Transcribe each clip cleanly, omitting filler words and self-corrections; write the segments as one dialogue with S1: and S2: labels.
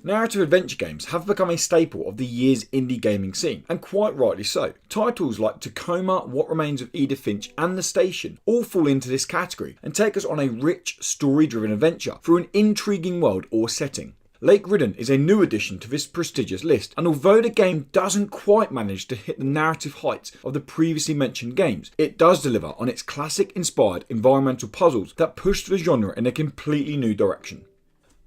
S1: Narrative adventure games have become a staple of the year's indie gaming scene, and quite rightly so. Titles like Tacoma, What Remains of Edith Finch, and The Station all fall into this category and take us on a rich, story-driven adventure through an intriguing world or setting. Ridden is a new addition to this prestigious list, and although the game doesn't quite manage to hit the narrative heights of the previously mentioned games, it does deliver on its classic-inspired environmental puzzles that push the genre in a completely new direction.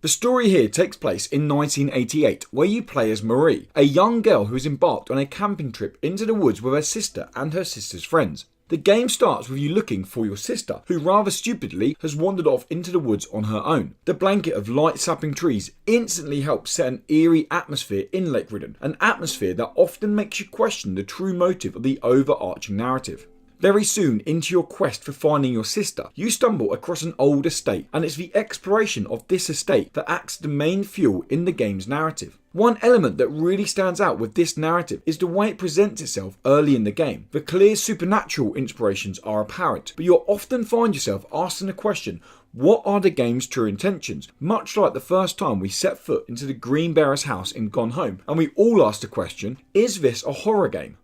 S1: The story here takes place in 1988, where you play as Marie, a young girl who has embarked on a camping trip into the woods with her sister and her sister's friends. The game starts with you looking for your sister, who rather stupidly has wandered off into the woods on her own. The blanket of light-sapping trees instantly helps set an eerie atmosphere in Ridden, an atmosphere that often makes you question the true motive of the overarching narrative. Very soon into your quest for finding your sister, you stumble across an old estate, and it's the exploration of this estate that acts the main fuel in the game's narrative. One element that really stands out with this narrative is the way it presents itself early in the game. The clear supernatural inspirations are apparent, but you'll often find yourself asking the question, what are the game's true intentions? Much like the first time we set foot into the Green Bearer's house in Gone Home, and we all asked the question, is this a horror game?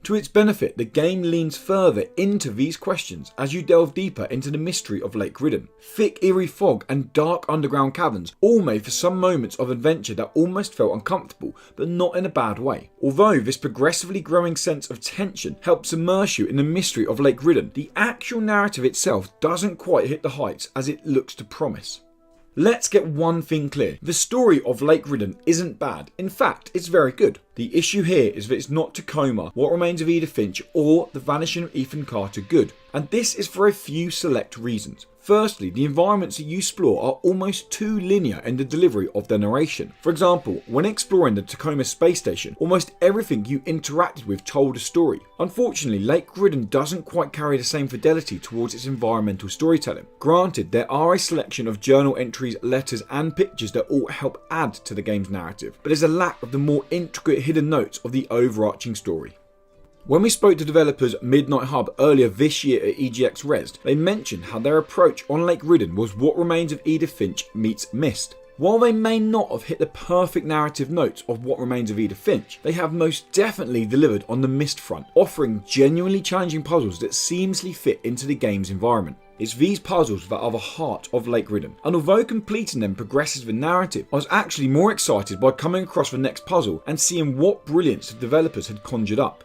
S1: To its benefit, the game leans further into these questions as you delve deeper into the mystery of Ridden. Thick, eerie fog and dark underground caverns all made for some moments of adventure that almost felt uncomfortable, but not in a bad way. Although this progressively growing sense of tension helps immerse you in the mystery of Ridden, the actual narrative itself doesn't quite hit the heights as it looks to promise. Let's get one thing clear. The story of Ridden isn't bad. In fact, it's very good. The issue here is that it's not Tacoma, What Remains of Edith Finch, or The Vanishing of Ethan Carter good. And this is for a few select reasons. Firstly, the environments that you explore are almost too linear in the delivery of the narration. For example, when exploring the Tacoma space station, almost everything you interacted with told a story. Unfortunately, Ridden doesn't quite carry the same fidelity towards its environmental storytelling. Granted, there are a selection of journal entries, letters, and pictures that all help add to the game's narrative, but there's a lack of the more intricate hidden notes of the overarching story. When we spoke to developers Midnight Hub earlier this year at EGX Rezzed, they mentioned how their approach on Ridden was What Remains of Edith Finch meets Myst. While they may not have hit the perfect narrative notes of What Remains of Edith Finch, they have most definitely delivered on the Myst front, offering genuinely challenging puzzles that seamlessly fit into the game's environment. It's these puzzles that are the heart of Ridden, and although completing them progresses the narrative, I was actually more excited by coming across the next puzzle and seeing what brilliance the developers had conjured up.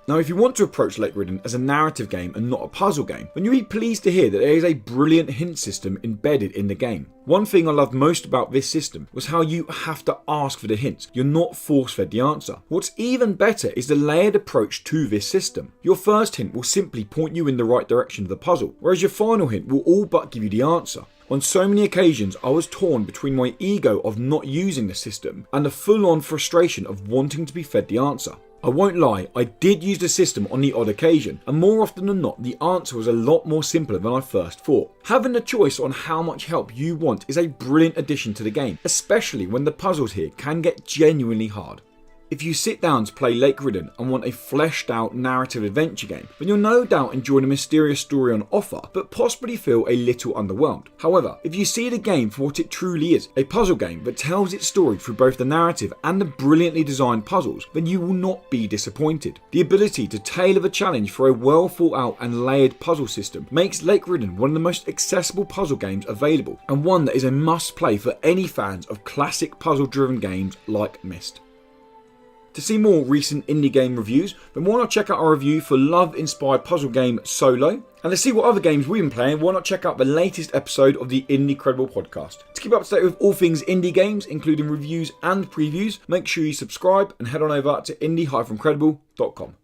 S1: Now, if you want to approach Ridden as a narrative game and not a puzzle game, then you'll be pleased to hear that there is a brilliant hint system embedded in the game. One thing I loved most about this system was how you have to ask for the hints. You're not force-fed the answer. What's even better is the layered approach to this system. Your first hint will simply point you in the right direction of the puzzle, whereas your final hint will all but give you the answer. On so many occasions, I was torn between my ego of not using the system and the full-on frustration of wanting to be fed the answer. I won't lie, I did use the system on the odd occasion, and more often than not, the answer was a lot more simpler than I first thought. Having the choice on how much help you want is a brilliant addition to the game, especially when the puzzles here can get genuinely hard. If you sit down to play Ridden and want a fleshed out narrative adventure game, then you'll no doubt enjoy the mysterious story on offer, but possibly feel a little underwhelmed. However, if you see the game for what it truly is, a puzzle game that tells its story through both the narrative and the brilliantly designed puzzles, then you will not be disappointed. The ability to tailor the challenge for a well thought out and layered puzzle system makes Ridden one of the most accessible puzzle games available, and one that is a must play for any fans of classic puzzle driven games like Myst. To see more recent indie game reviews, then why not check out our review for love-inspired puzzle game Solo? And to see what other games we've been playing, why not check out the latest episode of the Indie Credible podcast? To keep up to date with all things indie games, including reviews and previews, make sure you subscribe and head on over to indie-credible.com.